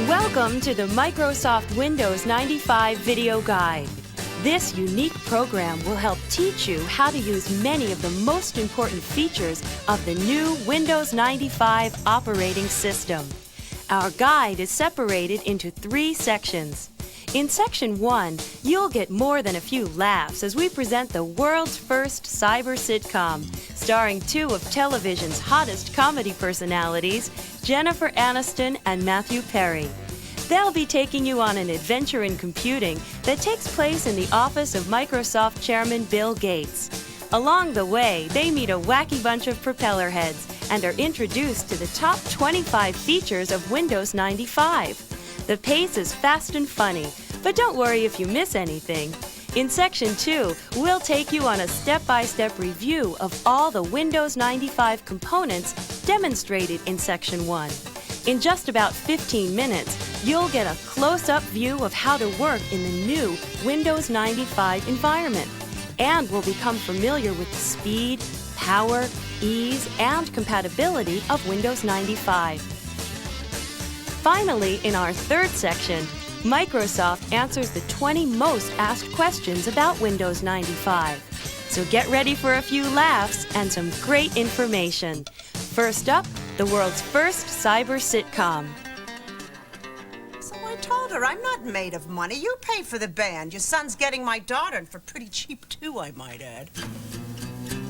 Welcome to the Microsoft Windows 95 Video Guide. This unique program will help teach you how to use many of the most important features of the new Windows 95 operating system. Our guide is separated into 3 sections. In Section 1, you'll get more than a few laughs as we present the world's first cyber-sitcom, starring 2 of television's hottest comedy personalities, Jennifer Aniston and Matthew Perry. They'll be taking you on an adventure in computing that takes place in the office of Microsoft Chairman Bill Gates. Along the way, they meet a wacky bunch of propellerheads and are introduced to the top 25 features of Windows 95. The pace is fast and funny, but don't worry if you miss anything. In Section 2, we'll take you on a step-by-step review of all the Windows 95 components demonstrated in Section 1. In just about 15 minutes, you'll get a close-up view of how to work in the new Windows 95 environment, and will become familiar with the speed, power, ease, and compatibility of Windows 95. Finally, in our 3rd section, Microsoft answers the 20 most asked questions about Windows 95. So get ready for a few laughs and some great information. First up, the world's first cyber-sitcom. So I told her, I'm not made of money. You pay for the band. Your son's getting my daughter, and for pretty cheap, too, I might add.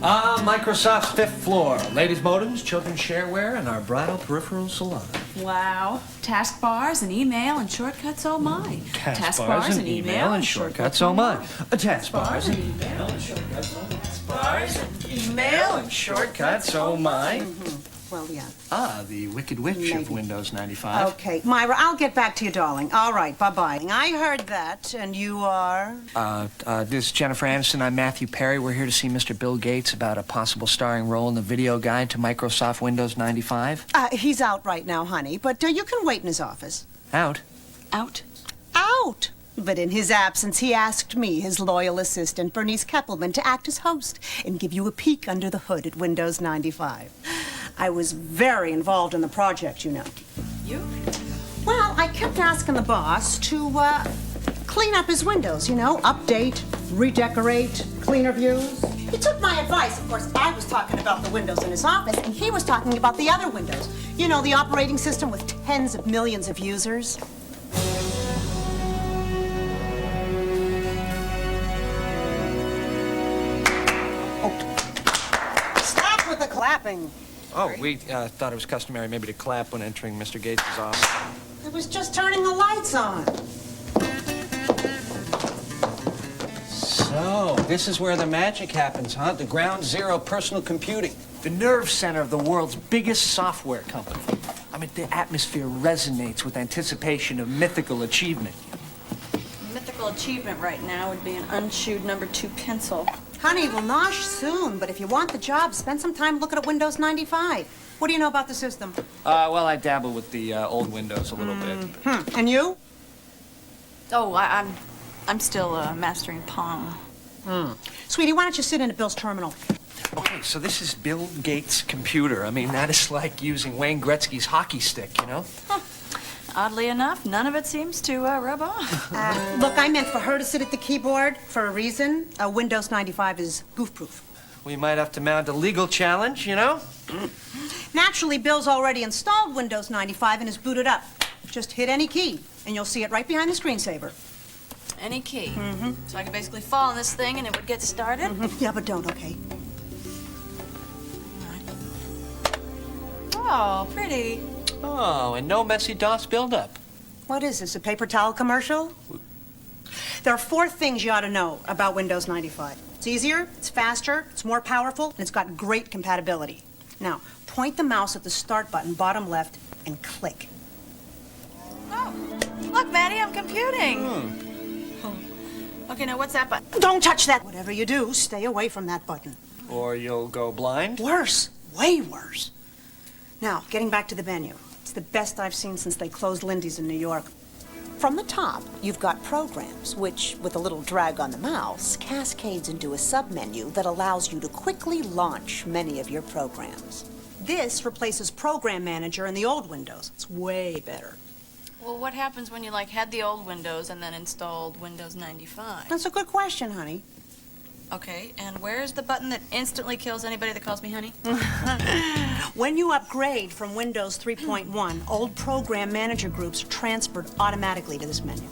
Microsoft's 5th floor. Ladies' modems, children's shareware, and our bridal peripheral salon. Wow. Taskbars and email and shortcuts, oh my. Taskbars and email and shortcuts, oh my. Taskbars and email and shortcuts, oh my. Taskbars and email and shortcuts, oh my. Well, yeah. The Wicked Witch of Windows 95. Okay, Myra, I'll get back to you, darling. All right, bye-bye. I heard that, and you are? This is Jennifer Aniston. I'm Matthew Perry. We're here to see Mr. Bill Gates about a possible starring role in the video guide to Microsoft Windows 95. He's out right now, honey, but you can wait in his office. Out? Out? Out! But in his absence, he asked me, his loyal assistant, Bernice Keppelman, to act as host and give you a peek under the hood at Windows 95. I was very involved in the project, you know. You? Well, I kept asking the boss to, clean up his windows, you know, update, redecorate, cleaner views. He took my advice. Of course, I was talking about the windows in his office, and he was talking about the other windows. You know, the operating system with tens of millions of users. Oh. Stop with the clapping. Oh, we thought it was customary maybe to clap when entering Mr. Gates' office. I was just turning the lights on. So, this is where the magic happens, huh? The ground zero personal computing. The nerve center of the world's biggest software company. I mean, the atmosphere resonates with anticipation of mythical achievement. Mythical achievement right now would be an unchewed number 2 pencil. Honey, we'll nosh soon, but if you want the job, spend some time looking at Windows 95. What do you know about the system? Well, I dabble with the old Windows a little bit. And you? Oh, I'm still mastering Pong. Sweetie, why don't you sit in at Bill's terminal? Okay, so this is Bill Gates' computer. I mean, that is like using Wayne Gretzky's hockey stick, you know? Huh. Oddly enough, none of it seems to rub off. Look, I meant for her to sit at the keyboard for a reason. Windows 95 is goof-proof. We might have to mount a legal challenge, you know? Naturally, Bill's already installed Windows 95 and is booted up. Just hit any key, and you'll see it right behind the screensaver. Any key? So I could basically fall on this thing and it would get started? Yeah, but don't, okay? Oh, pretty. Oh, and no messy DOS buildup. What is this, a paper towel commercial? There are 4 things you ought to know about Windows 95. It's easier, it's faster, it's more powerful, and it's got great compatibility. Now, point the mouse at the start button, bottom left, and click. Oh, look, Maddie, I'm computing. Oh. Okay, now what's that button? Don't touch that. Whatever you do, stay away from that button. Or you'll go blind? Worse, way worse. Now, getting back to the menu. It's the best I've seen since they closed Lindy's in New York. From the top, you've got programs, which, with a little drag on the mouse, cascades into a submenu that allows you to quickly launch many of your programs. This replaces Program Manager in the old Windows. It's way better. Well, what happens when you, like, had the old Windows and then installed Windows 95? That's a good question, honey. Okay, and where's the button that instantly kills anybody that calls me honey? When you upgrade from Windows 3.1, old Program Manager groups are transferred automatically to this menu.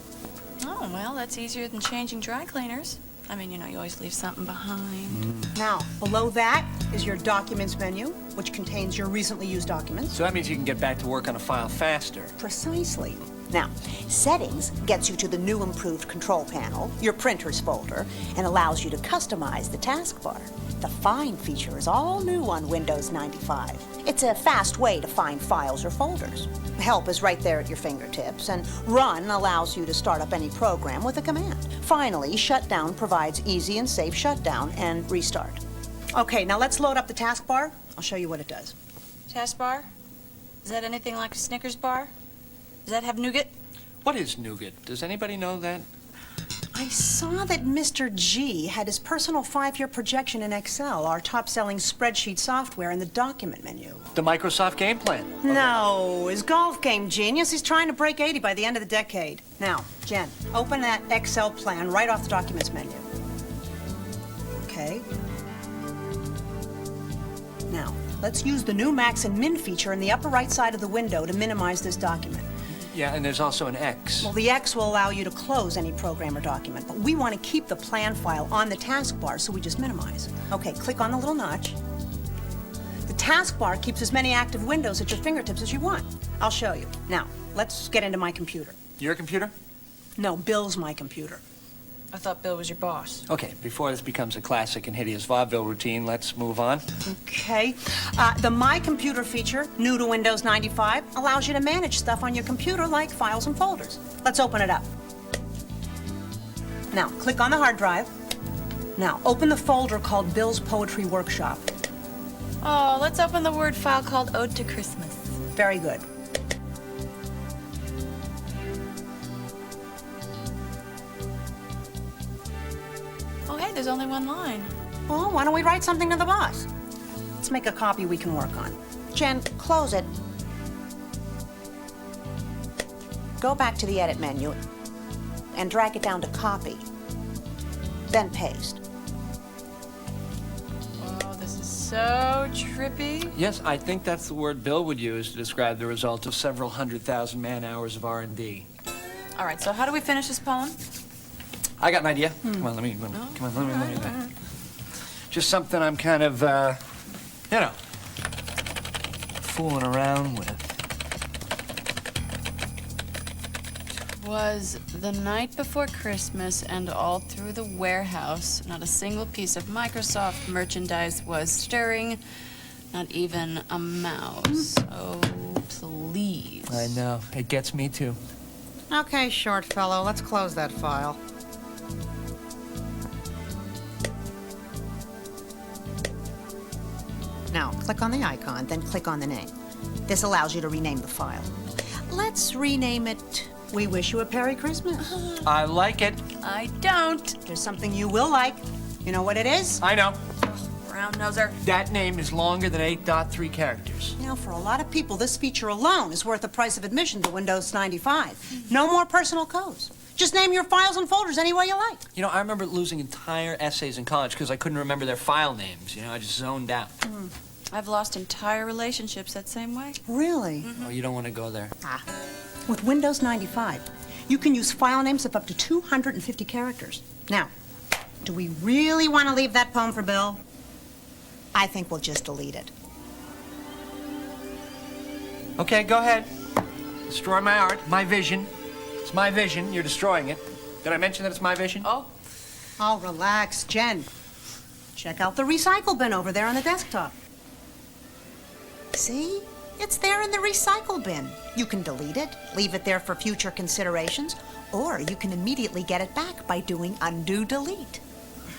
Oh, well, that's easier than changing dry cleaners. I mean, you know, you always leave something behind. Now, below that is your Documents menu, which contains your recently used documents. So that means you can get back to work on a file faster. Precisely. Now, Settings gets you to the new improved control panel, your Printers folder, and allows you to customize the taskbar. The Find feature is all new on Windows 95. It's a fast way to find files or folders. Help is right there at your fingertips, and Run allows you to start up any program with a command. Finally, Shutdown provides easy and safe shutdown and restart. Okay, now let's load up the taskbar. I'll show you what it does. Taskbar? Is that anything like a Snickers bar? Does that have nougat? What is nougat? Does anybody know that? I saw that Mr. G had his personal 5-year projection in Excel, our top-selling spreadsheet software, in the document menu. The Microsoft game plan. No, his golf game genius. He's trying to break 80 by the end of the decade. Now, Jen, open that Excel plan right off the documents menu. Okay. Now, let's use the new Max and Min feature in the upper right side of the window to minimize this document. Yeah, and there's also an X. Well, the X will allow you to close any program or document, but we want to keep the plan file on the taskbar, so we just minimize. Okay, click on the little notch. The taskbar keeps as many active windows at your fingertips as you want. I'll show you. Now, let's get into my computer. Your computer? No, Bill's my computer. I thought Bill was your boss. Okay, before this becomes a classic and hideous vaudeville routine, let's move on. Okay. The My Computer feature, new to Windows 95, allows you to manage stuff on your computer like files and folders. Let's open it up. Now, click on the hard drive. Now, open the folder called Bill's Poetry Workshop. Oh, let's open the Word file called Ode to Christmas. Very good. Oh, hey, there's only one line. Well, why don't we write something to the boss? Let's make a copy we can work on. Jen, close it. Go back to the Edit menu and drag it down to Copy. Then paste. Oh, this is so trippy. Yes, I think that's the word Bill would use to describe the result of several 100,000 man-hours of R&D. All right, so how do we finish this poem? I got an idea. Come on, let me do that. Just something I'm kind of, you know, fooling around with. Was the night before Christmas, and all through the warehouse, not a single piece of Microsoft merchandise was stirring, not even a mouse. Oh, please. I know. It gets me, too. Okay, short fellow, let's close that file. Now, click on the icon, then click on the name. This allows you to rename the file. Let's rename it We Wish You a Merry Christmas. I like it. I don't. There's something you will like. You know what it is? I know. Brown noser. That name is longer than 8.3 characters. You know, for a lot of people, this feature alone is worth the price of admission to Windows 95. No more personal codes. Just name your files and folders any way you like. You know, I remember losing entire essays in college because I couldn't remember their file names. You know, I just zoned out. I've lost entire relationships that same way. Really? Oh, you don't want to go there. With Windows 95, you can use file names of up to 250 characters. Now, do we really want to leave that poem for Bill? I think we'll just delete it. Okay, go ahead. Destroy my art, my vision. It's my vision. You're destroying it. Did I mention that it's my vision? Oh. Oh, relax, Jen. Check out the recycle bin over there on the desktop. See? It's there in the recycle bin. You can delete it, leave it there for future considerations, or you can immediately get it back by doing undo delete.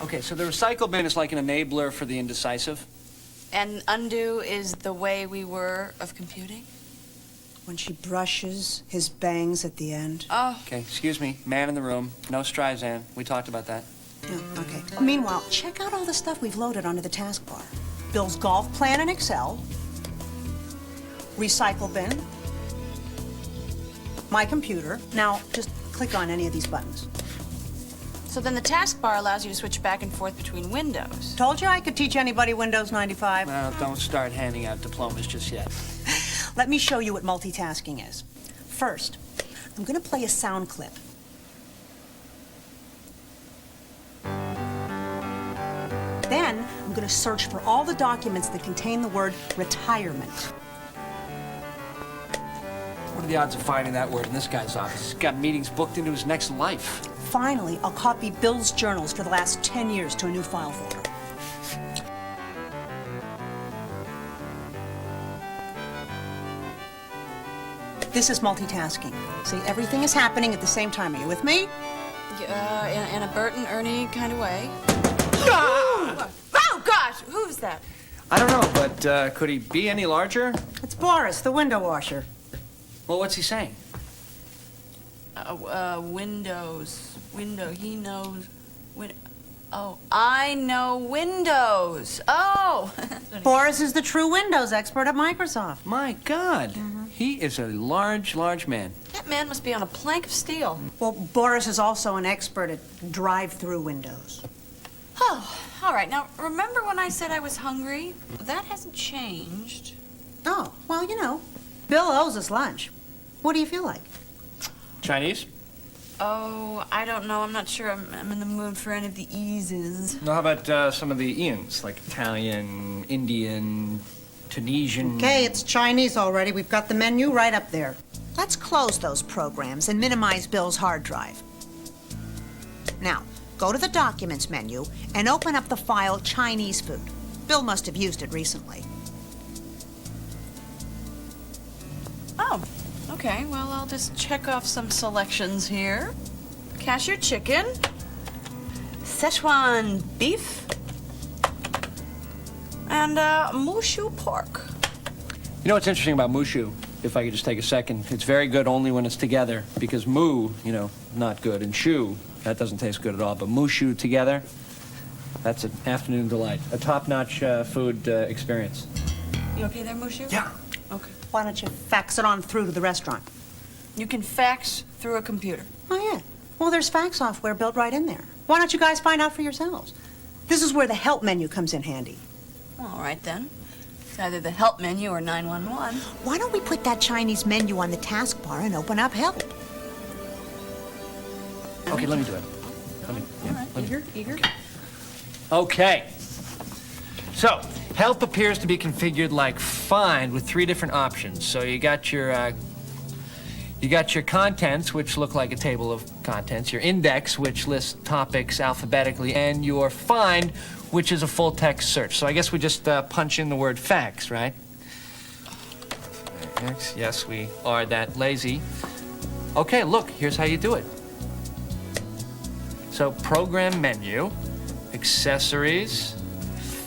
Okay, so the recycle bin is like an enabler for the indecisive. And undo is the way we were of computing? When she brushes his bangs at the end. Oh. Okay, excuse me. Man in the room. No Streisand. We talked about that. Yeah, okay. Meanwhile, check out all the stuff we've loaded onto the taskbar. Bill's golf plan in Excel, recycle bin, my computer. Now, just click on any of these buttons. So then the taskbar allows you to switch back and forth between windows. Told you I could teach anybody Windows 95. Well, don't start handing out diplomas just yet. Let me show you what multitasking is. First, I'm going to play a sound clip. Then, I'm going to search for all the documents that contain the word retirement. What are the odds of finding that word in this guy's office? He's got meetings booked into his next life. Finally, I'll copy Bill's journals for the last 10 years to a new file folder. This is multitasking. See, everything is happening at the same time. Are you with me? In a Bert and Ernie kind of way. Ah! Oh, gosh! Who's that? I don't know, but could he be any larger? It's Boris, the window washer. Well, what's he saying? Windows. Window. He knows. Oh, I know Windows. Oh! Boris is the true Windows expert at Microsoft. My God. He is a large, large man. That man must be on a plank of steel. Well, Boris is also an expert at drive-through windows. Oh, all right. Now, remember when I said I was hungry? That hasn't changed. Oh, well, you know, Bill owes us lunch. What do you feel like? Chinese? Oh, I don't know. I'm not sure I'm in the mood for any of the eases. No, how about some of the Ians, like Italian, Indian, Tunisian? Okay, it's Chinese already. We've got the menu right up there. Let's close those programs and minimize Bill's hard drive. Now, go to the Documents menu and open up the file Chinese food. Bill must have used it recently. Oh, okay. Well, I'll just check off some selections here. Cashew chicken, Szechuan beef, and mushu pork. You know what's interesting about mushu? If I could just take a second, it's very good only when it's together, because mu, not good, and shu, that doesn't taste good at all. But mushu together, that's an afternoon delight, a top-notch food experience. You okay there, mushu? Yeah. Okay. Why don't you fax it on through to the restaurant? You can fax through a computer. Oh, yeah. Well, there's fax software built right in there. Why don't you guys find out for yourselves? This is where the help menu comes in handy. All right, then. It's either the help menu or 911. Why don't we put that Chinese menu on the taskbar and open up help? Okay, let me do it. All right, eager. Okay. So, help appears to be configured like find with 3 different options. So you got your contents, which look like a table of contents, your index, which lists topics alphabetically, and your find, which is a full text search. So I guess we just punch in the word fax, right? Yes, we are that lazy. Okay, look, here's how you do it. So program menu, accessories,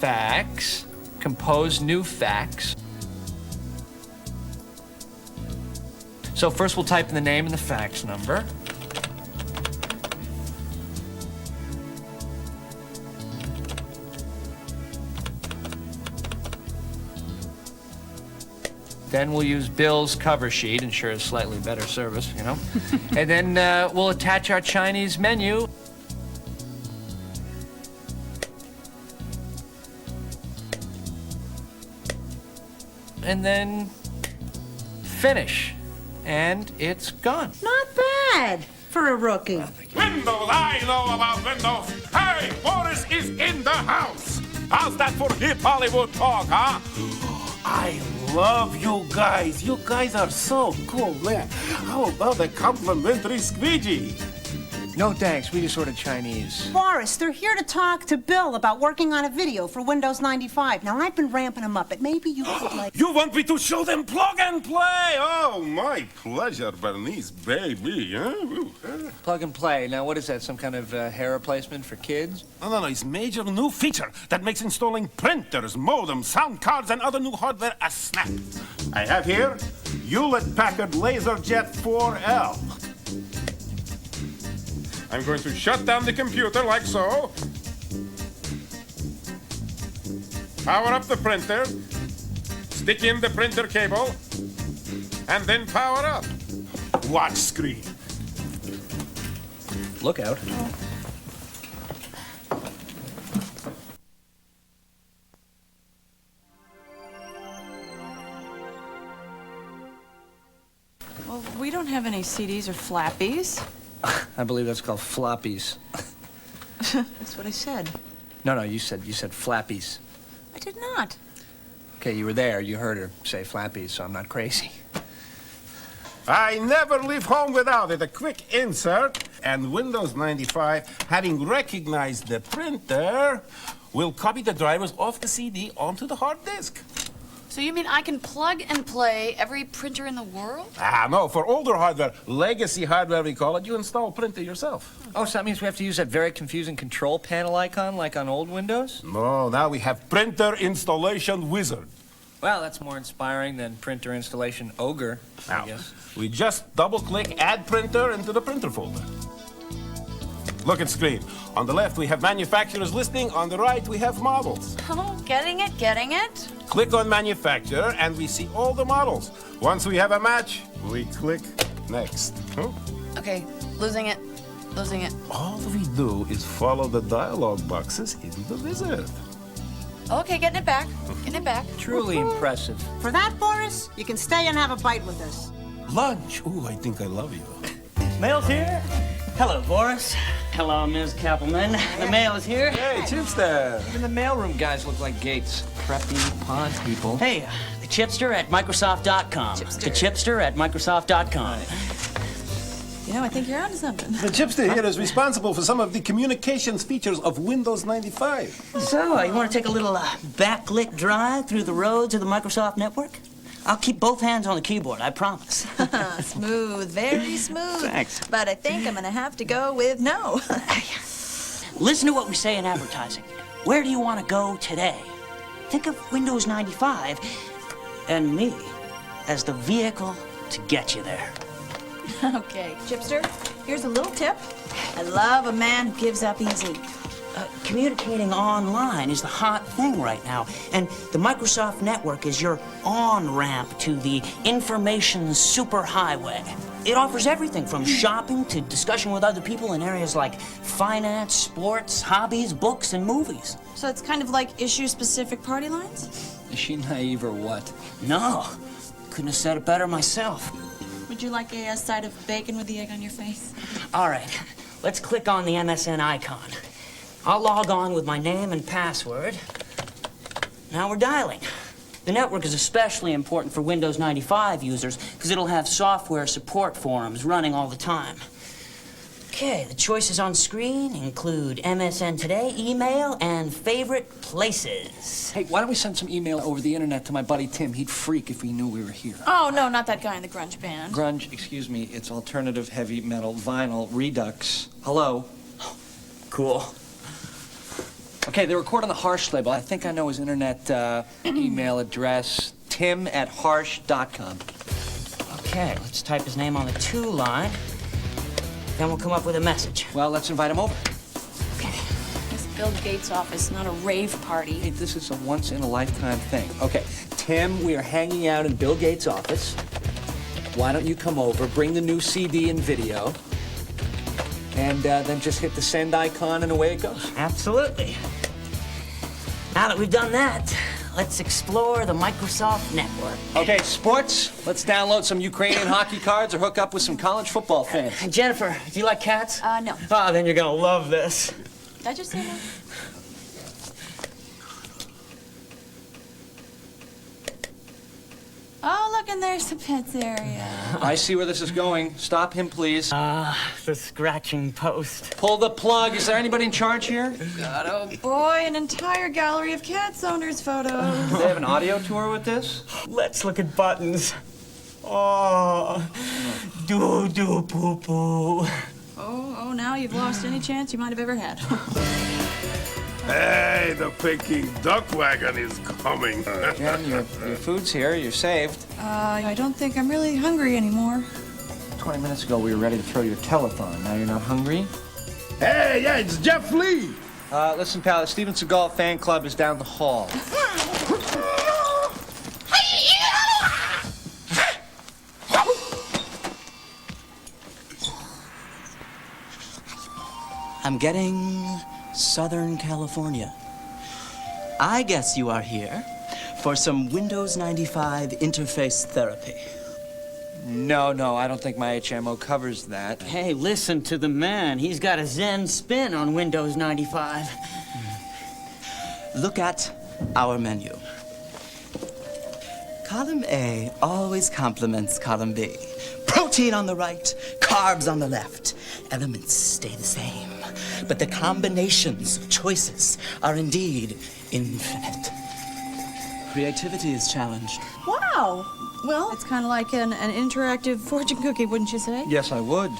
fax, compose new fax. So first we'll type in the name and the fax number. Then we'll use Bill's cover sheet, ensures slightly better service, And then we'll attach our Chinese menu. And then finish. And it's gone. Not bad for a rookie. Windows, I know about Windows. Hey, Boris is in the house. How's that for hip Hollywood talk, huh? I love you guys. You guys are so cool, man. How about a complimentary squeegee? No thanks, we just ordered Chinese. Boris, they're here to talk to Bill about working on a video for Windows 95. Now, I've been ramping him up, but maybe you could, like... You want me to show them plug and play? Oh, my pleasure, Bernice, baby. Huh? Plug and play. Now, what is that, some kind of hair replacement for kids? No, it's major new feature that makes installing printers, modems, sound cards, and other new hardware a snap. I have here Hewlett-Packard LaserJet 4L. I'm going to shut down the computer like so. Power up the printer. Stick in the printer cable. and then power up. Watch screen. Look out. Well, we don't have any CDs or flappies. I believe that's called floppies. That's what I said. No, you said flappies. I did not. Okay, you were there. You heard her say flappies, so I'm not crazy. I never leave home without it. A quick insert, and Windows 95, having recognized the printer, will copy the drivers off the CD onto the hard disk. So you mean I can plug and play every printer in the world? No, for older hardware, legacy hardware we call it, you install a printer yourself. Oh, so that means we have to use that very confusing control panel icon like on old Windows? No, now we have Printer Installation Wizard. Well, that's more inspiring than printer installation ogre, Now, I guess. we just double-click Add Printer into the printer folder. Look at screen. On the left, we have manufacturer's listing. On the right, we have models. Oh, getting it, getting it. Click on manufacturer, and we see all the models. Once we have a match, we click next. Okay, losing it. All we do is follow the dialog boxes in the wizard. Okay, getting it back. Truly impressive. For that, Boris, you can stay and have a bite with us. Lunch. Ooh, I think I love you. Mail's here. Hello, Boris. Hello, Ms. Kappelman. The mail is here. Hey, Chipster. Even the mailroom guys look like Gates. Preppy pod people. Hey, the chipster at Microsoft.com. The chipster at Microsoft.com. You know, I think you're onto something. The Chipster here is responsible for some of the communications features of Windows 95. So, you want to take a little backlit drive through the roads of the Microsoft network? I'll keep both hands on the keyboard, I promise. Smooth, very smooth. Thanks. But I think I'm gonna have to go with no. Listen to what we say in advertising. Where do you want to go today? Think of Windows 95 and me as the vehicle to get you there. Okay, Chipster, here's a little tip. I love a man who gives up easy. Communicating online is the hot thing right now, and the Microsoft network is your on-ramp to the information superhighway. It offers everything from shopping to discussion with other people in areas like finance, sports, hobbies, books, and movies. So it's kind of like issue-specific party lines? Is she naive or what? No, couldn't have said it better myself. Would you like a side of bacon with the egg on your face? All right, let's click on the MSN icon. I'll log on with my name and password. Now we're dialing. The network is especially important for Windows 95 users because it'll have software support forums running all the time. Okay, the choices on screen include MSN Today, email, and favorite places. Hey, why don't we send some email over the internet to my buddy Tim? He'd freak if he knew we were here. Oh, no, not that guy in the grunge band. Grunge, excuse me, it's alternative heavy metal vinyl redux. Hello? Cool. Okay, they record on the Harsh label. I think I know his internet email address, tim@harsh.com. Okay, let's type his name on the to line. Then we'll come up with a message. Well, let's invite him over. Okay. It's Bill Gates' office, not a rave party. Hey, this is a once-in-a-lifetime thing. Okay, Tim, we are hanging out in Bill Gates' office. Why don't you come over, bring the new CD and video, and then just hit the send icon and away it goes. Absolutely. Now that we've done that, let's explore the Microsoft network. Okay, sports, let's download some Ukrainian hockey cards or hook up with some college football fans. Hey, Jennifer, do you like cats? No. Oh, then you're gonna love this. Did I just say that? Oh, look, and there's the pets area. I see where this is going. Stop him, please. The scratching post. Pull the plug. Is there anybody in charge here? God, oh boy, an entire gallery of cats owners' photos. Do they have an audio tour with this? Let's look at buttons. Oh, poo-poo. Oh, now you've lost any chance you might have ever had. Hey, the Peking duck wagon is coming. Jen, your food's here. You're saved. I don't think I'm really hungry anymore. 20 minutes ago, we were ready to throw you a telethon. Now you're not hungry? Hey, yeah, it's Jeff Lee. Listen, pal, the Steven Seagal fan club is down the hall. I'm getting Southern California. I guess you are here for some Windows 95 interface therapy. No, I don't think my HMO covers that. Hey, listen to the man. He's got a Zen spin on Windows 95. Look at our menu. Column A always complements column B. Protein on the right, carbs on the left. Elements stay the same, but the combinations of choices are indeed infinite. Creativity is challenged. Wow. Well, it's kind of like an interactive fortune cookie, wouldn't you say? Yes, I would.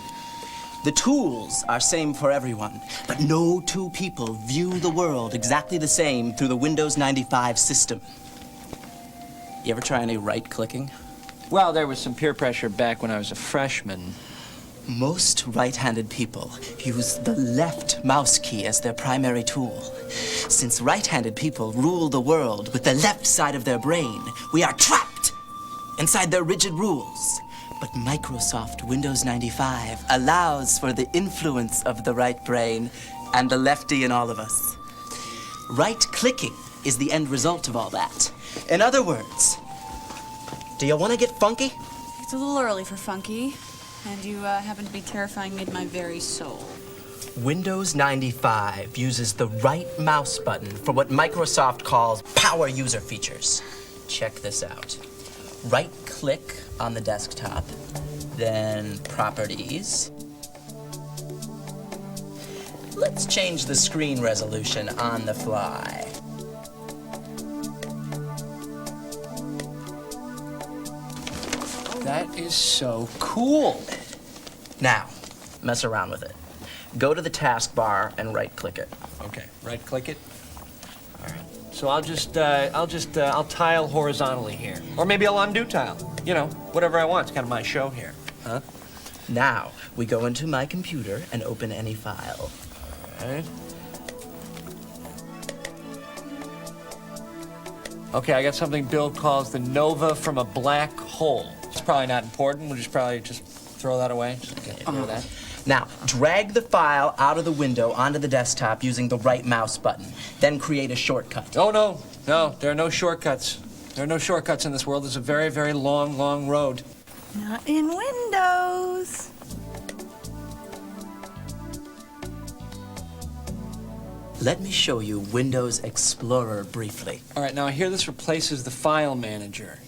The tools are same for everyone, but no two people view the world exactly the same through the Windows 95 system. You ever try any right-clicking? Well, there was some peer pressure back when I was a freshman. Most right-handed people use the left mouse key as their primary tool. Since right-handed people rule the world with the left side of their brain, we are trapped inside their rigid rules. But Microsoft Windows 95 allows for the influence of the right brain and the lefty in all of us. Right-clicking is the end result of all that. In other words, do you want to get funky? It's a little early for funky, and you happen to be terrifying me to my very soul. Windows 95 uses the right mouse button for what Microsoft calls power user features. Check this out. Right-click on the desktop, then Properties. Let's change the screen resolution on the fly. That is so cool. Now, mess around with it. Go to the taskbar and right-click it. Okay, right-click it. All right. So I'll tile horizontally here, or maybe I'll undo tile. You know, whatever I want. It's kind of my show here, huh? Now, we go into my computer and open any file. All right. Okay, I got something Bill calls the nova from a black hole. It's probably not important. We'll probably just throw that away. Just get rid of that. Now, drag the file out of the window onto the desktop using the right mouse button. Then create a shortcut. Oh, no, there are no shortcuts. There are no shortcuts in this world. It's a very, very long road. Not in Windows. Let me show you Windows Explorer briefly. All right, now I hear this replaces the file manager.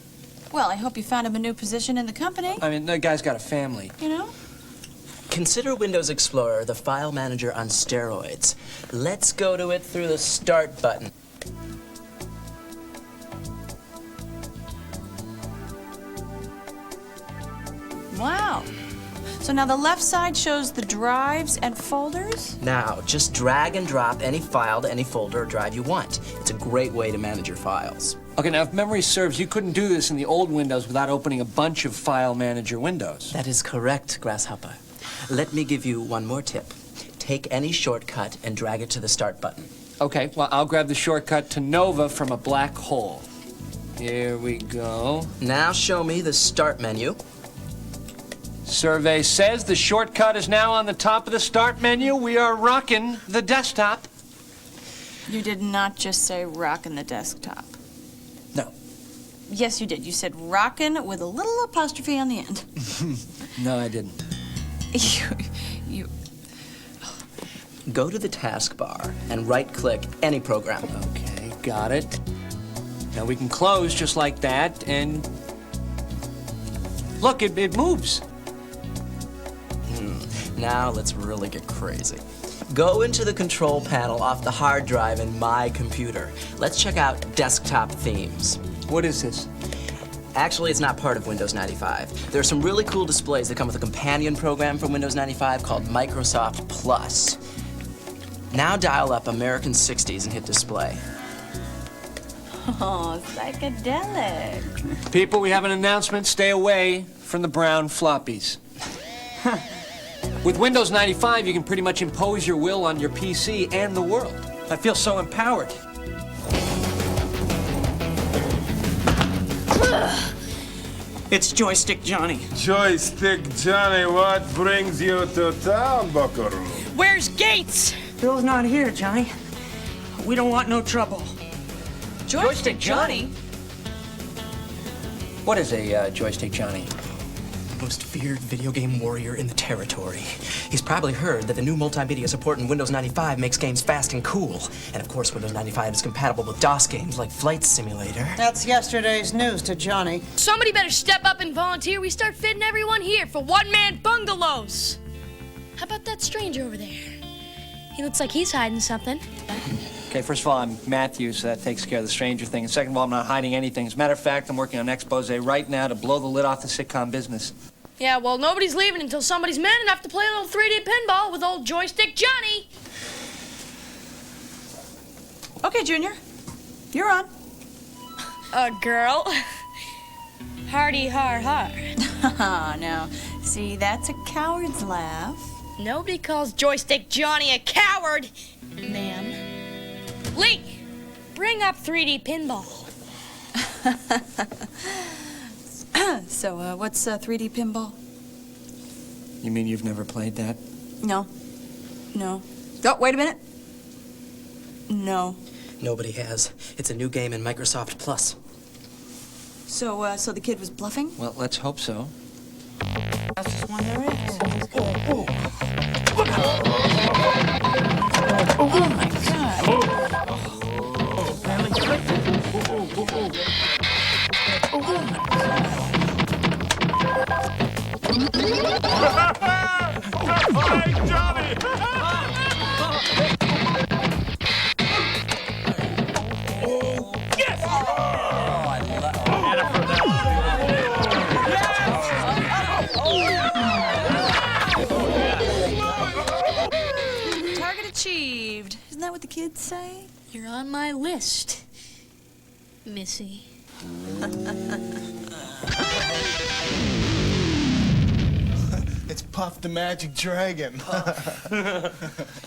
Well, I hope you found him a new position in the company. I mean, the guy's got a family. You know? Consider Windows Explorer the file manager on steroids. Let's go to it through the Start button. Wow. So now the left side shows the drives and folders? Now, just drag and drop any file to any folder or drive you want. It's a great way to manage your files. Okay, now if memory serves, you couldn't do this in the old Windows without opening a bunch of file manager windows. That is correct, Grasshopper. Let me give you one more tip. Take any shortcut and drag it to the Start button. Okay, well, I'll grab the shortcut to Nova from a black hole. Here we go. Now show me the Start menu. Survey says the shortcut is now on the top of the Start menu. We are rocking the desktop. You did not just say rockin' the desktop. No. Yes, you did. You said rockin' with a little apostrophe on the end. No, I didn't. You... Go to the taskbar and right-click any program. Okay, got it. Now we can close just like that, and look, it moves. Now let's really get crazy. Go into the control panel off the hard drive in my computer. Let's check out desktop themes. What is this? Actually, it's not part of Windows 95. There are some really cool displays that come with a companion program from Windows 95 called Microsoft Plus. Now dial up American 60s and hit display. Oh, psychedelic. People, we have an announcement. Stay away from the brown floppies. With Windows 95, you can pretty much impose your will on your PC and the world. I feel so empowered. It's Joystick Johnny. Joystick Johnny, what brings you to town, Buckaroo? Where's Gates? Bill's not here, Johnny. We don't want no trouble. Joystick Johnny? What is a joystick Johnny? Most feared video game warrior in the territory. He's probably heard that the new multimedia support in Windows 95 makes games fast and cool. And of course, Windows 95 is compatible with DOS games like Flight Simulator. That's yesterday's news to Johnny. Somebody better step up and volunteer. We start fitting everyone here for one-man bungalows. How about that stranger over there? He looks like he's hiding something. Okay, first of all, I'm Matthew, so that takes care of the stranger thing. And second of all, I'm not hiding anything. As a matter of fact, I'm working on an expose right now to blow the lid off the sitcom business. Yeah, well, nobody's leaving until somebody's man enough to play a little 3D pinball with old Joystick Johnny. Okay, Junior. You're on. Girl. Hardy har har. Now, see, that's a coward's laugh. Nobody calls Joystick Johnny a coward, ma'am. Lee, bring up 3D pinball. So, what's 3D pinball? You mean you've never played that? No. No. Oh, wait a minute. No. Nobody has. It's a new game in Microsoft Plus. So, so the kid was bluffing? Well, let's hope so. That's just one there is. Oh, my God. Hey, Johnny! Yes! Target achieved. Isn't that what the kids say? You're on my list, Missy. It's Puff the Magic Dragon.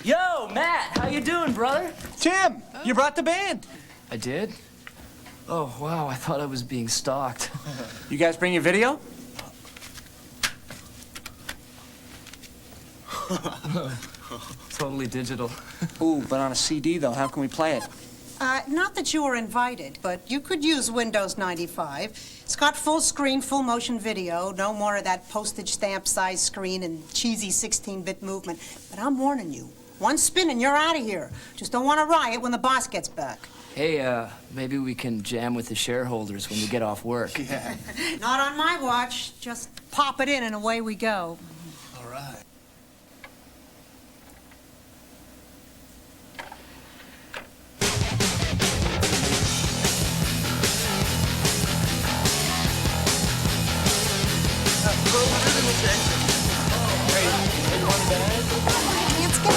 Yo, Matt, how you doing, brother? Tim, you brought the band. I did? Oh, wow, I thought I was being stalked. You guys bring your video? Totally digital. Ooh, but on a CD, though, how can we play it? Not that you were invited, but you could use Windows 95. It's got full screen, full motion video, no more of that postage stamp size screen and cheesy 16-bit movement. But I'm warning you, one spin and you're out of here. Just don't want to riot when the boss gets back. Hey, maybe we can jam with the shareholders when we get off work. Yeah. Not on my watch. Just pop it in and away we go. All right.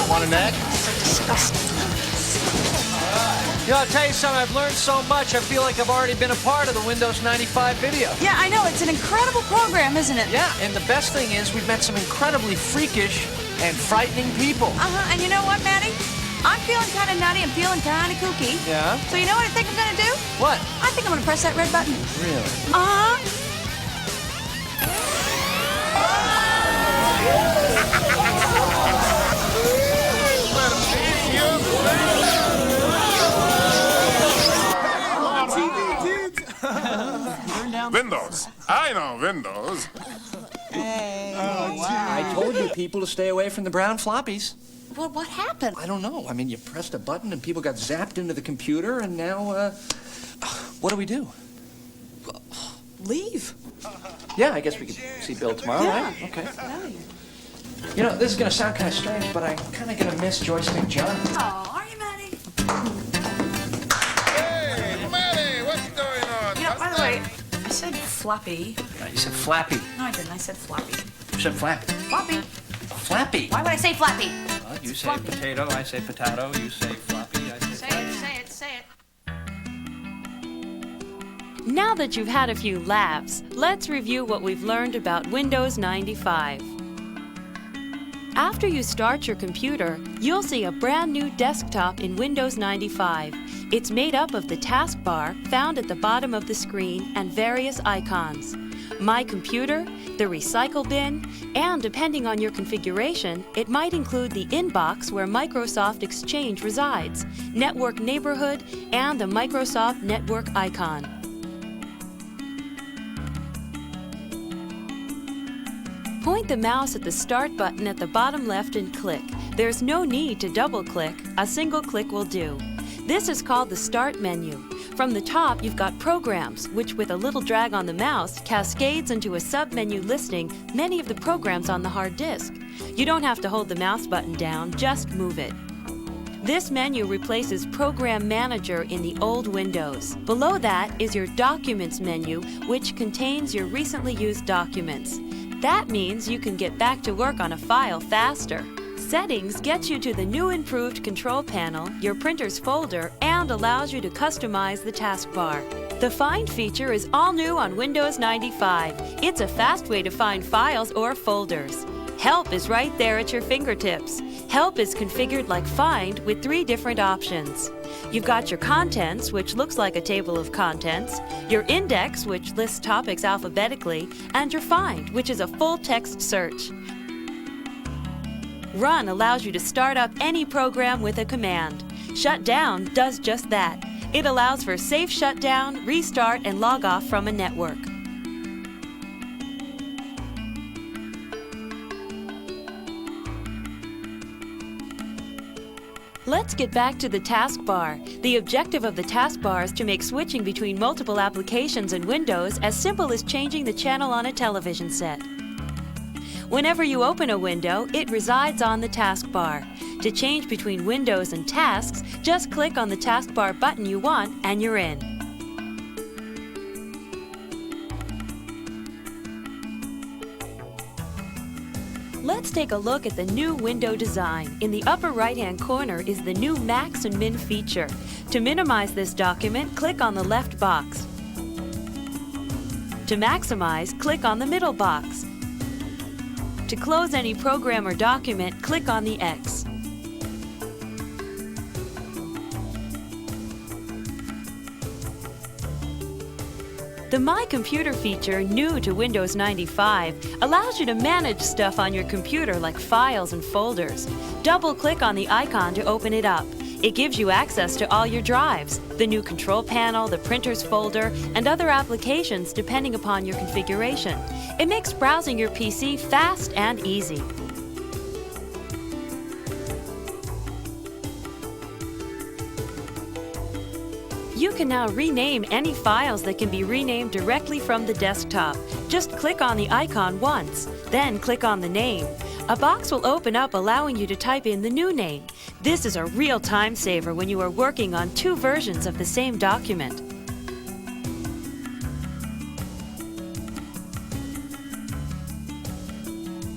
Want a neck? You know, I'll tell you something, I've learned so much, I feel like I've already been a part of the Windows 95 video. Yeah, I know. It's an incredible program, isn't it? Yeah, and the best thing is we've met some incredibly freakish and frightening people. Uh-huh. And you know what, Maddie? I'm feeling kind of nutty and feeling kind of kooky. Yeah? So you know what I think I'm going to do? What? I think I'm going to press that red button. Really? Uh-huh. Windows. I know Windows. I told you people to stay away from the brown floppies. Well, what happened? I don't know. I mean, you pressed a button and people got zapped into the computer, and now, what do we do? Leave. Yeah, I guess we could see Bill tomorrow, Yeah. right? Okay. You know, this is going to sound kind of strange, but I'm kind of going to miss Joystick Johnny. Oh, are you, Maddie? Hey, Maddie, what's going on? Yeah, by the way, I said floppy. You said flappy. No, I didn't. I said floppy. You said flappy. Floppy. Flappy. Why would I say floppy? Well, you say potato, I say potato, you say floppy, I say flappy. Say it. Now that you've had a few laughs, let's review what we've learned about Windows 95. After you start your computer, you'll see a brand new desktop in Windows 95. It's made up of the taskbar found at the bottom of the screen and various icons. My Computer, the Recycle Bin, and depending on your configuration, it might include the inbox where Microsoft Exchange resides, Network Neighborhood, and the Microsoft Network icon. Point the mouse at the Start button at the bottom left and click. There's no need to double-click. A single click will do. This is called the Start menu. From the top, you've got Programs, which with a little drag on the mouse, cascades into a sub-menu listing many of the programs on the hard disk. You don't have to hold the mouse button down, just move it. This menu replaces Program Manager in the old Windows. Below that is your Documents menu, which contains your recently used documents. That means you can get back to work on a file faster. Settings gets you to the new improved control panel, your printer's folder, and allows you to customize the taskbar. The Find feature is all new on Windows 95. It's a fast way to find files or folders. Help is right there at your fingertips. Help is configured like Find with 3 different options. You've got your Contents, which looks like a table of contents, your Index, which lists topics alphabetically, and your Find, which is a full-text search. Run allows you to start up any program with a command. Shut down does just that. It allows for safe shutdown, restart, and log off from a network. Let's get back to the taskbar. The objective of the taskbar is to make switching between multiple applications in Windows as simple as changing the channel on a television set. Whenever you open a window, it resides on the taskbar. To change between windows and tasks, just click on the taskbar button you want and you're in. Let's take a look at the new window design. In the upper right-hand corner is the new Max and Min feature. To minimize this document, click on the left box. To maximize, click on the middle box. To close any program or document, click on the X. The My Computer feature, new to Windows 95, allows you to manage stuff on your computer like files and folders. Double-click on the icon to open it up. It gives you access to all your drives, the new control panel, the printer's folder, and other applications depending upon your configuration. It makes browsing your PC fast and easy. You can now rename any files that can be renamed directly from the desktop. Just click on the icon once, then click on the name. A box will open up allowing you to type in the new name. This is a real time saver when you are working on 2 versions of the same document.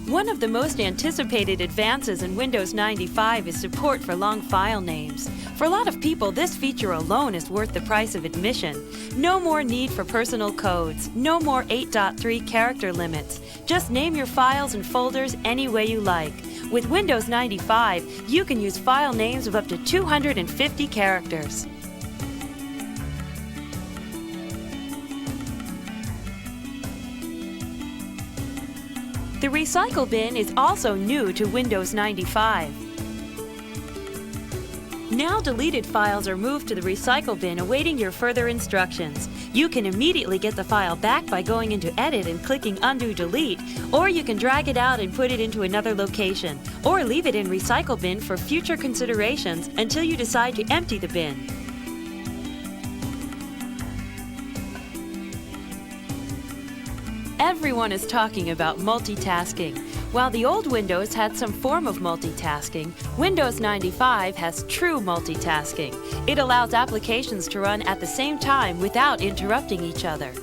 One of the most anticipated advances in Windows 95 is support for long file names. For a lot of people, this feature alone is worth the price of admission. No more need for personal codes, no more 8.3 character limits. Just name your files and folders any way you like. With Windows 95, you can use file names of up to 250 characters. The Recycle Bin is also new to Windows 95. Now deleted files are moved to the Recycle Bin awaiting your further instructions. You can immediately get the file back by going into Edit and clicking Undo Delete, or you can drag it out and put it into another location, or leave it in Recycle Bin for future considerations until you decide to empty the bin. Everyone is talking about multitasking. While the old Windows had some form of multitasking, Windows 95 has true multitasking. It allows applications to run at the same time without interrupting each other.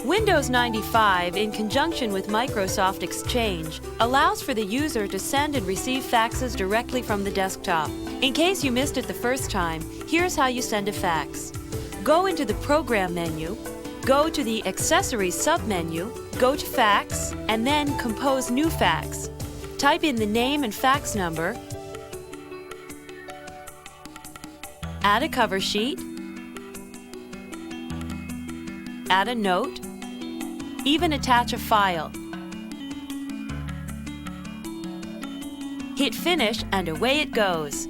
Windows 95, in conjunction with Microsoft Exchange, allows for the user to send and receive faxes directly from the desktop. In case you missed it the first time, here's how you send a fax. Go into the Program menu, go to the Accessories submenu, go to Fax, and then Compose New Fax. Type in the name and fax number, Add a cover sheet. Add a note. Even attach a file. Hit finish and away it goes.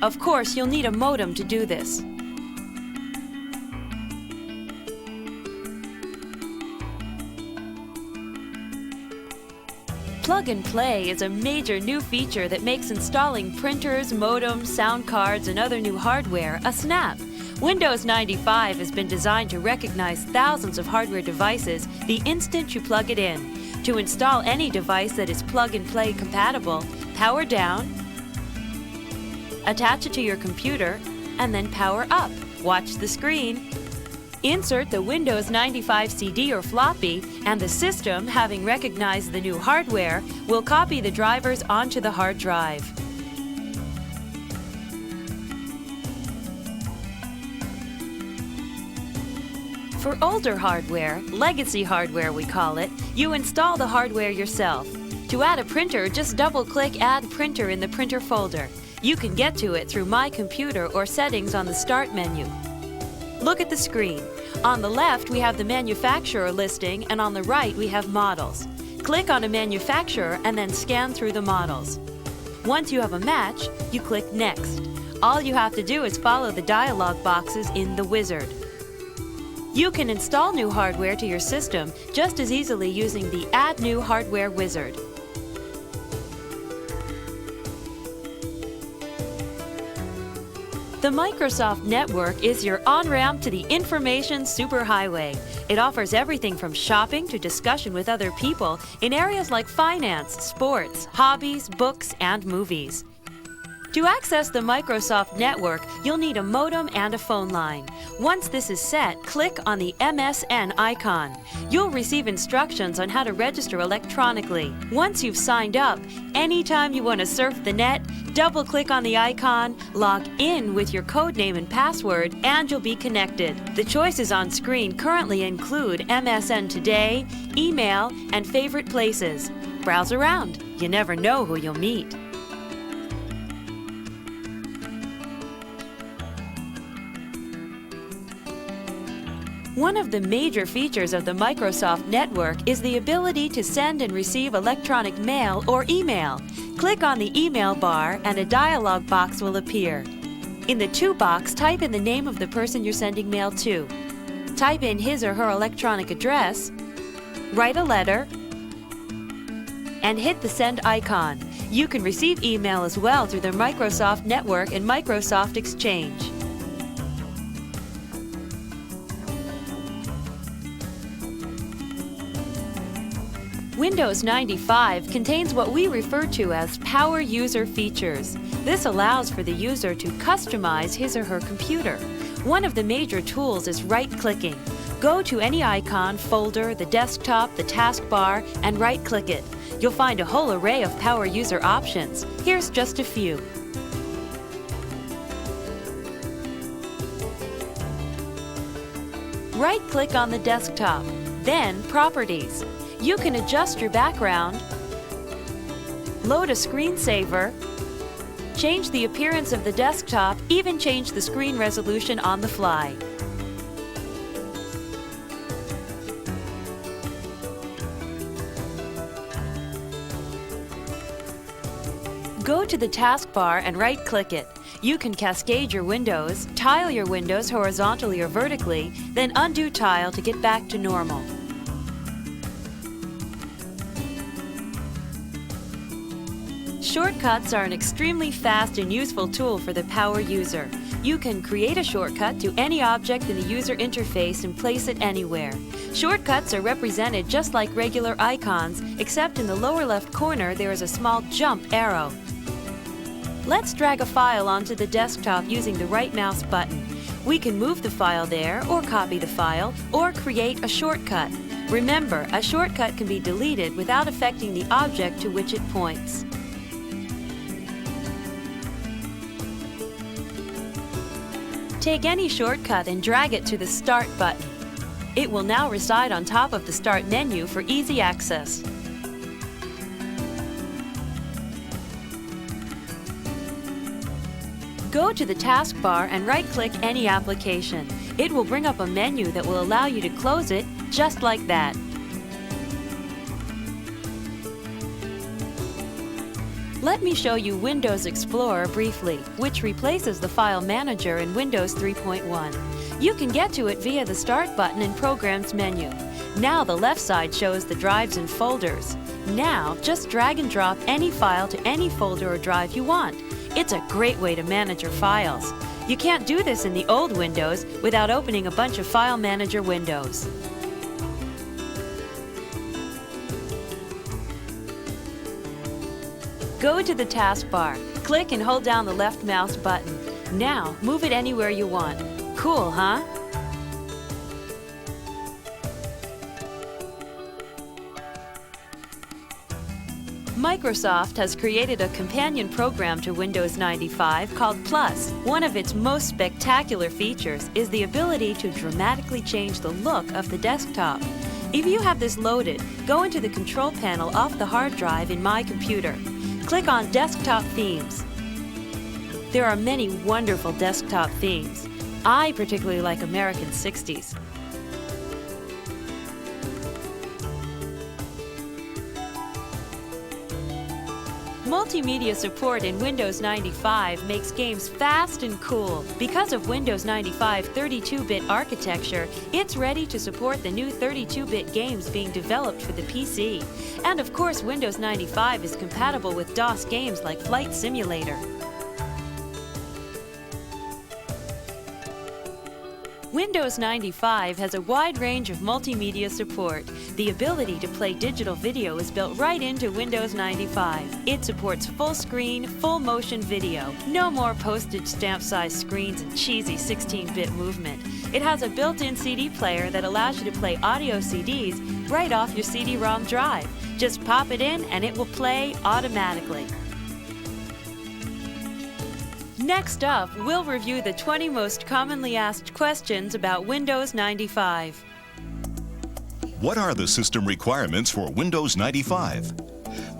Of course, you'll need a modem to do this. Plug and Play is a major new feature that makes installing printers, modems, sound cards, and other new hardware a snap. Windows 95 has been designed to recognize thousands of hardware devices the instant you plug it in. To install any device that is Plug and Play compatible, power down, attach it to your computer, and then power up. Watch the screen. Insert the Windows 95 CD or floppy, and the system, having recognized the new hardware, will copy the drivers onto the hard drive. For older hardware, legacy hardware we call it, you install the hardware yourself. To add a printer, just double-click Add Printer in the Printer folder. You can get to it through My Computer or Settings on the Start menu. Look at the screen. On the left, we have the manufacturer listing, and on the right, we have models. Click on a manufacturer and then scan through the models. Once you have a match, you click Next. All you have to do is follow the dialog boxes in the wizard. You can install new hardware to your system just as easily using the Add New Hardware wizard. The Microsoft Network is your on-ramp to the information superhighway. It offers everything from shopping to discussion with other people in areas like finance, sports, hobbies, books, and movies. To access the Microsoft Network, you'll need a modem and a phone line. Once this is set, click on the MSN icon. You'll receive instructions on how to register electronically. Once you've signed up, anytime you want to surf the net, double-click on the icon, log in with your codename and password, and you'll be connected. The choices on screen currently include MSN Today, email, and favorite places. Browse around. You never know who you'll meet. One of the major features of the Microsoft Network is the ability to send and receive electronic mail or email. Click on the email bar and a dialog box will appear. In the To box, type in the name of the person you're sending mail to. Type in his or her electronic address, write a letter, and hit the send icon. You can receive email as well through the Microsoft Network and Microsoft Exchange. Windows 95 contains what we refer to as power user features. This allows for the user to customize his or her computer. One of the major tools is right-clicking. Go to any icon, folder, the desktop, the taskbar, and right-click it. You'll find a whole array of power user options. Here's just a few. Right-click on the desktop, then Properties. You can adjust your background, load a screensaver, change the appearance of the desktop, even change the screen resolution on the fly. Go to the taskbar and right-click it. You can cascade your windows, tile your windows horizontally or vertically, then undo tile to get back to normal. Shortcuts are an extremely fast and useful tool for the power user. You can create a shortcut to any object in the user interface and place it anywhere. Shortcuts are represented just like regular icons, except in the lower left corner there is a small jump arrow. Let's drag a file onto the desktop using the right mouse button. We can move the file there, or copy the file, or create a shortcut. Remember, a shortcut can be deleted without affecting the object to which it points. Take any shortcut and drag it to the Start button. It will now reside on top of the Start menu for easy access. Go to the taskbar and right-click any application. It will bring up a menu that will allow you to close it just like that. Let me show you Windows Explorer briefly, which replaces the File Manager in Windows 3.1. You can get to it via the Start button in Programs menu. Now the left side shows the drives and folders. Now, just drag and drop any file to any folder or drive you want. It's a great way to manage your files. You can't do this in the old Windows without opening a bunch of File Manager windows. Go to the taskbar, click and hold down the left mouse button. Now, move it anywhere you want. Cool, huh? Microsoft has created a companion program to Windows 95 called Plus. One of its most spectacular features is the ability to dramatically change the look of the desktop. If you have this loaded, go into the control panel off the hard drive in My Computer. Click on Desktop Themes. There are many wonderful desktop themes. I particularly like American 60s. Multimedia support in Windows 95 makes games fast and cool. Because of Windows 95 32-bit architecture, it's ready to support the new 32-bit games being developed for the PC. And of course, Windows 95 is compatible with DOS games like Flight Simulator. Windows 95 has a wide range of multimedia support. The ability to play digital video is built right into Windows 95. It supports full screen, full motion video. No more postage stamp sized screens and cheesy 16-bit movement. It has a built-in CD player that allows you to play audio CDs right off your CD-ROM drive. Just pop it in and it will play automatically. Next up, we'll review the 20 most commonly asked questions about Windows 95. What are the system requirements for Windows 95?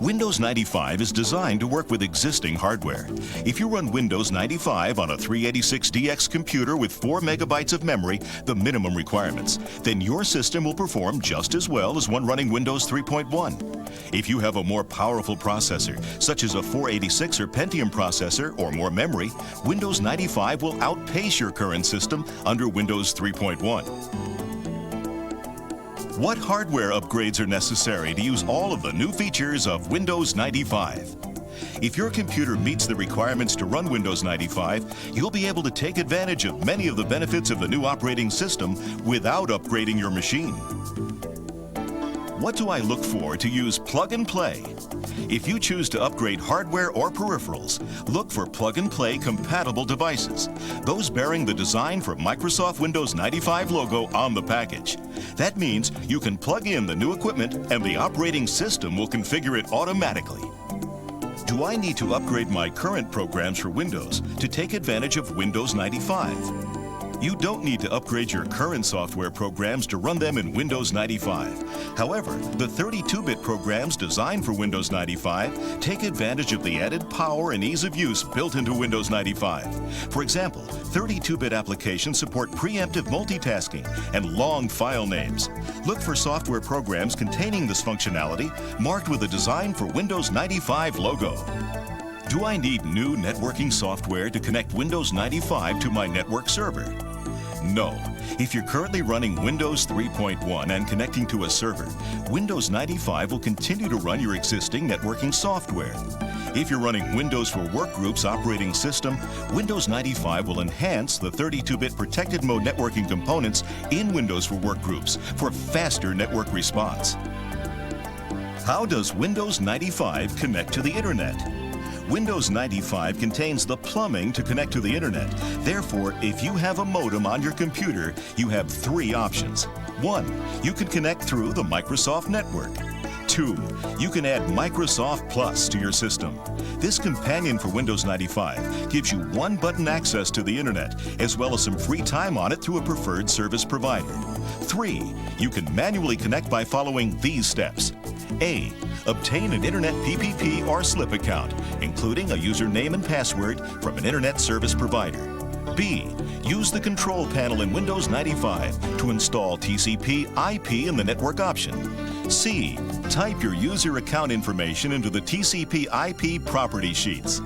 Windows 95 is designed to work with existing hardware. If you run Windows 95 on a 386DX computer with 4 megabytes of memory, the minimum requirements, then your system will perform just as well as one running Windows 3.1. If you have a more powerful processor, such as a 486 or Pentium processor or more memory, Windows 95 will outpace your current system under Windows 3.1. What hardware upgrades are necessary to use all of the new features of Windows 95? If your computer meets the requirements to run Windows 95, you'll be able to take advantage of many of the benefits of the new operating system without upgrading your machine. What do I look for to use Plug and Play? If you choose to upgrade hardware or peripherals, look for Plug and Play compatible devices, those bearing the Design for Microsoft Windows 95 logo on the package. That means you can plug in the new equipment and the operating system will configure it automatically. Do I need to upgrade my current programs for Windows to take advantage of Windows 95? You don't need to upgrade your current software programs to run them in Windows 95. However, the 32-bit programs designed for Windows 95 take advantage of the added power and ease of use built into Windows 95. For example, 32-bit applications support preemptive multitasking and long file names. Look for software programs containing this functionality marked with a Design for Windows 95 logo. Do I need new networking software to connect Windows 95 to my network server? No. If you're currently running Windows 3.1 and connecting to a server, Windows 95 will continue to run your existing networking software. If you're running Windows for Workgroups operating system, Windows 95 will enhance the 32-bit protected mode networking components in Windows for Workgroups for faster network response. How does Windows 95 connect to the Internet? Windows 95 contains the plumbing to connect to the Internet. Therefore, if you have a modem on your computer, you have 3 options. 1. You can connect through the Microsoft network. 2. You can add Microsoft Plus to your system. This companion for Windows 95 gives you one-button access to the Internet, as well as some free time on it through a preferred service provider. 3. You can manually connect by following these steps. A. Obtain an Internet PPP or SLIP account, including a username and password from an Internet service provider. B. Use the control panel in Windows 95 to install TCP/IP in the network option. C. Type your user account information into the TCP/IP property sheets.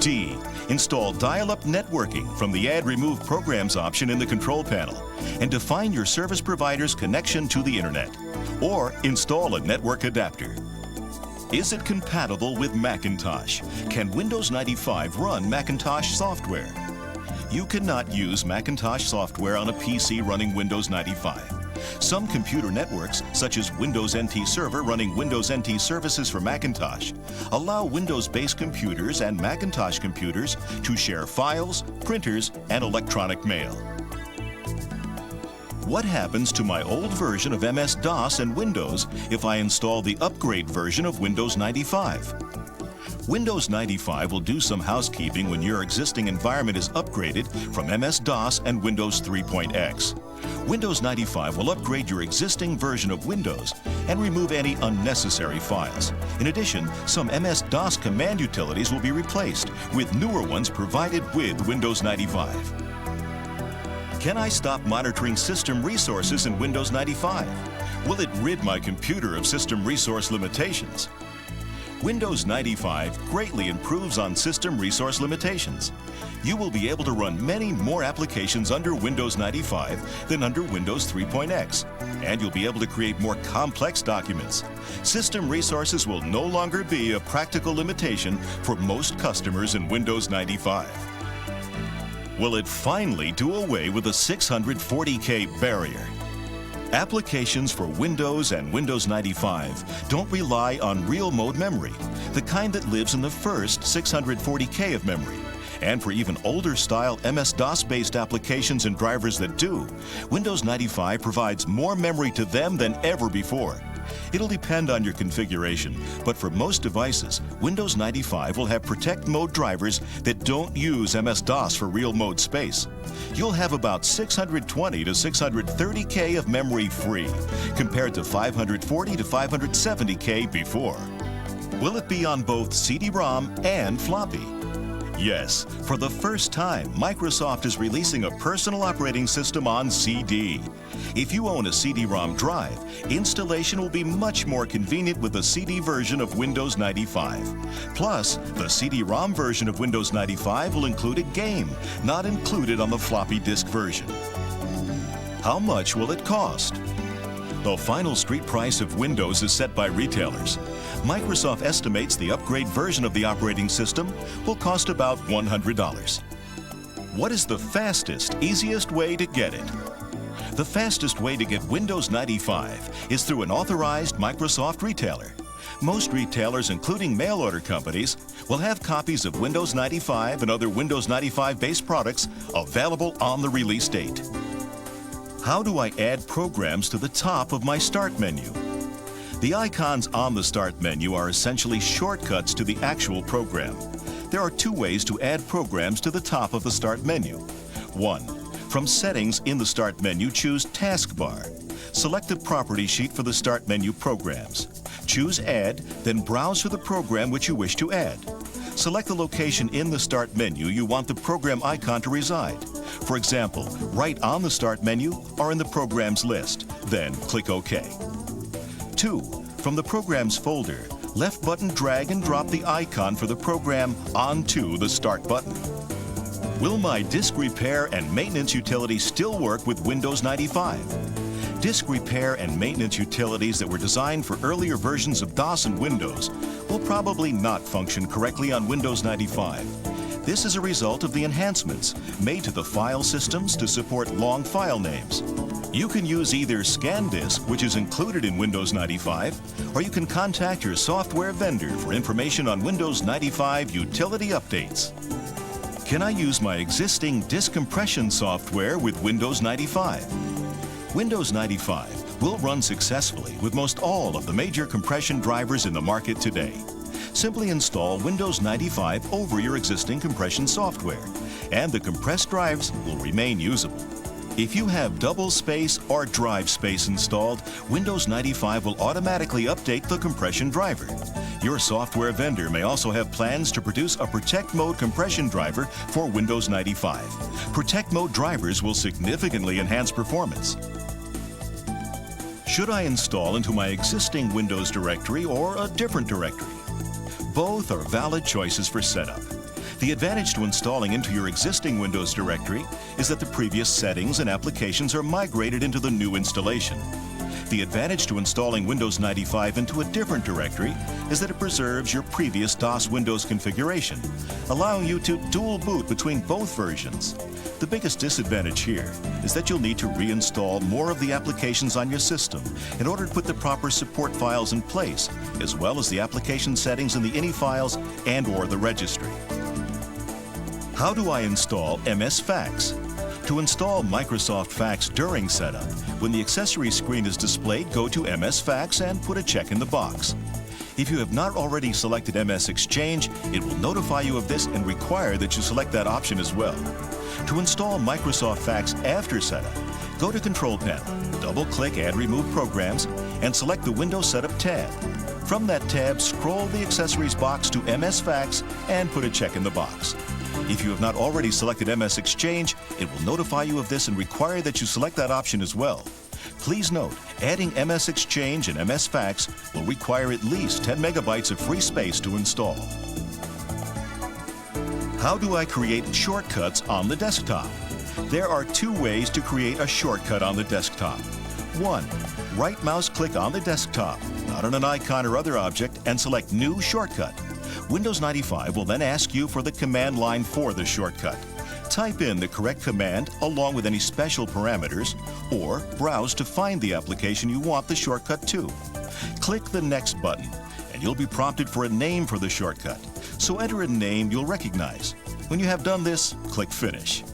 D. Install dial-up networking from the Add Remove Programs option in the control panel and define your service provider's connection to the Internet. Or install a network adapter. Is it compatible with Macintosh? Can Windows 95 run Macintosh software? You cannot use Macintosh software on a PC running Windows 95. Some computer networks, such as Windows NT Server running Windows NT services for Macintosh, allow Windows-based computers and Macintosh computers to share files, printers, and electronic mail. What happens to my old version of MS-DOS and Windows if I install the upgrade version of Windows 95? Windows 95 will do some housekeeping when your existing environment is upgraded from MS-DOS and Windows 3.x. Windows 95 will upgrade your existing version of Windows and remove any unnecessary files. In addition, some MS-DOS command utilities will be replaced with newer ones provided with Windows 95. Can I stop monitoring system resources in Windows 95? Will it rid my computer of system resource limitations? Windows 95 greatly improves on system resource limitations. You will be able to run many more applications under Windows 95 than under Windows 3.x, and you'll be able to create more complex documents. System resources will no longer be a practical limitation for most customers in Windows 95. Will it finally do away with the 640K barrier? Applications for Windows and Windows 95 don't rely on real mode memory, the kind that lives in the first 640K of memory. And for even older style MS-DOS-based applications and drivers that do, Windows 95 provides more memory to them than ever before. It'll depend on your configuration, but for most devices, Windows 95 will have Protect Mode drivers that don't use MS-DOS for real mode space. You'll have about 620 to 630K of memory free, compared to 540 to 570K before. Will it be on both CD-ROM and floppy? Yes, for the first time, Microsoft is releasing a personal operating system on CD. If you own a CD-ROM drive, installation will be much more convenient with the CD version of Windows 95. Plus, the CD-ROM version of Windows 95 will include a game, not included on the floppy disk version. How much will it cost? The final street price of Windows is set by retailers. Microsoft estimates the upgrade version of the operating system will cost about $100. What is the fastest, easiest way to get it? The fastest way to get Windows 95 is through an authorized Microsoft retailer. Most retailers, including mail order companies, will have copies of Windows 95 and other Windows 95-based products available on the release date. How do I add programs to the top of my Start menu? The icons on the Start menu are essentially shortcuts to the actual program. There are two ways to add programs to the top of the Start menu. 1. From Settings in the Start menu, choose Taskbar. Select the property sheet for the Start menu programs. Choose Add, then browse for the program which you wish to add. Select the location in the Start menu you want the program icon to reside. For example, right on the Start menu or in the Programs list. Then click OK. 2. From the Programs folder, left button drag and drop the icon for the program onto the Start button. Will my disk repair and maintenance utility still work with Windows 95? Disk repair and maintenance utilities that were designed for earlier versions of DOS and Windows will probably not function correctly on Windows 95. This is a result of the enhancements made to the file systems to support long file names. You can use either ScanDisk, which is included in Windows 95, or you can contact your software vendor for information on Windows 95 utility updates. Can I use my existing disk compression software with Windows 95? Windows 95 will run successfully with most all of the major compression drivers in the market today. Simply install Windows 95 over your existing compression software, and the compressed drives will remain usable. If you have double space or drive space installed, Windows 95 will automatically update the compression driver. Your software vendor may also have plans to produce a Protect Mode compression driver for Windows 95. Protect Mode drivers will significantly enhance performance. Should I install into my existing Windows directory or a different directory? Both are valid choices for setup. The advantage to installing into your existing Windows directory is that the previous settings and applications are migrated into the new installation. The advantage to installing Windows 95 into a different directory is that it preserves your previous DOS Windows configuration, allowing you to dual boot between both versions. The biggest disadvantage here is that you'll need to reinstall more of the applications on your system in order to put the proper support files in place, as well as the application settings in the INI files and/or the registry. How do I install MS Fax? To install Microsoft Fax during setup, when the accessory screen is displayed, go to MS Fax and put a check in the box. If you have not already selected MS Exchange, it will notify you of this and require that you select that option as well. To install Microsoft Fax after setup, go to Control Panel, double-click Add Remove Programs, and select the Windows Setup tab. From that tab, scroll the accessories box to MS Fax and put a check in the box. If you have not already selected MS Exchange, it will notify you of this and require that you select that option as well. Please note, adding MS Exchange and MS Fax will require at least 10 megabytes of free space to install. How do I create shortcuts on the desktop? There are two ways to create a shortcut on the desktop. 1. Right mouse click on the desktop, not on an icon or other object, and select New Shortcut. Windows 95 will then ask you for the command line for the shortcut. Type in the correct command along with any special parameters, or browse to find the application you want the shortcut to. Click the Next button, and you'll be prompted for a name for the shortcut. So enter a name you'll recognize. When you have done this, click Finish.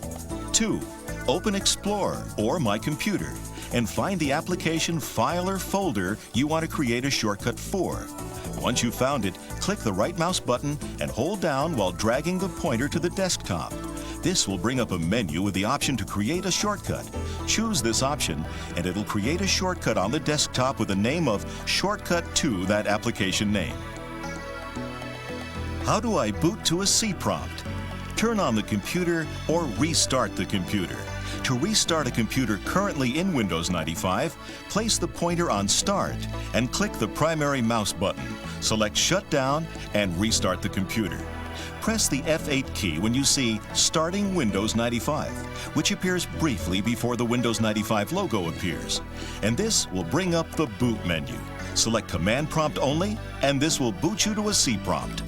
2. Open Explorer or My Computer and find the application, file, or folder you want to create a shortcut for. Once you've found it, click the right mouse button and hold down while dragging the pointer to the desktop. This will bring up a menu with the option to create a shortcut. Choose this option and it'll create a shortcut on the desktop with the name of Shortcut to that application name. How do I boot to a C prompt? Turn on the computer or restart the computer. To restart a computer currently in Windows 95, place the pointer on Start and click the primary mouse button. Select Shut Down and restart the computer. Press the F8 key when you see Starting Windows 95, which appears briefly before the Windows 95 logo appears. And this will bring up the boot menu. Select Command Prompt only, and this will boot you to a C prompt.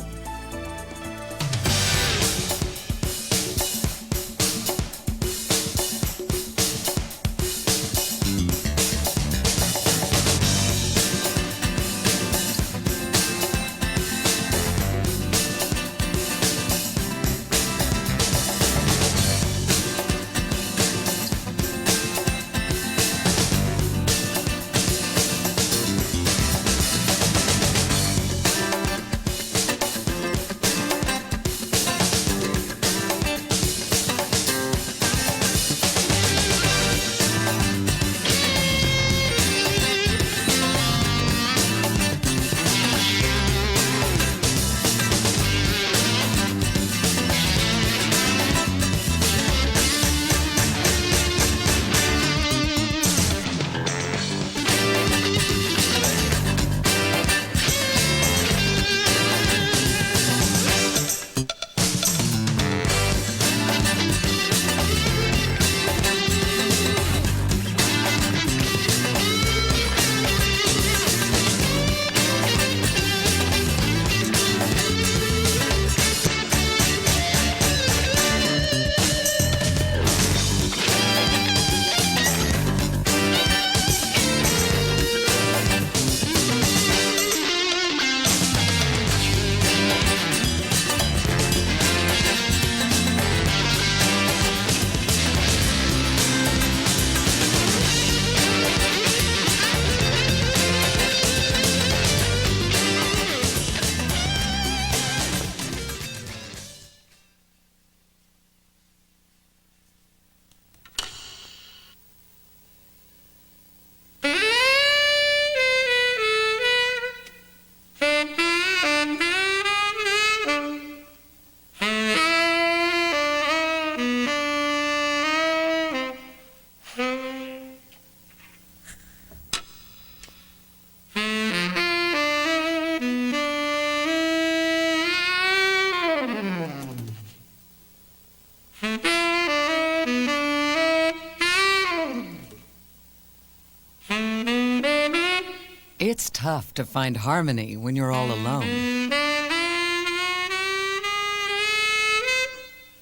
tough to find harmony when you're all alone.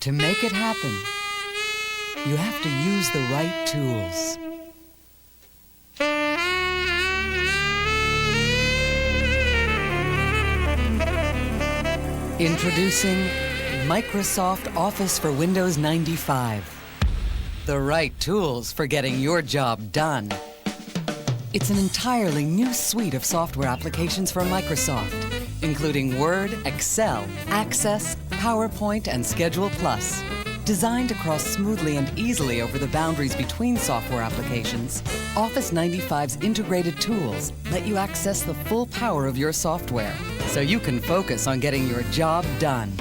To make it happen, you have to use the right tools. Introducing Microsoft Office for Windows 95. The right tools for getting your job done. It's an entirely new suite of software applications from Microsoft, including Word, Excel, Access, PowerPoint, and Schedule Plus. Designed to cross smoothly and easily over the boundaries between software applications, Office 95's integrated tools let you access the full power of your software, so you can focus on getting your job done.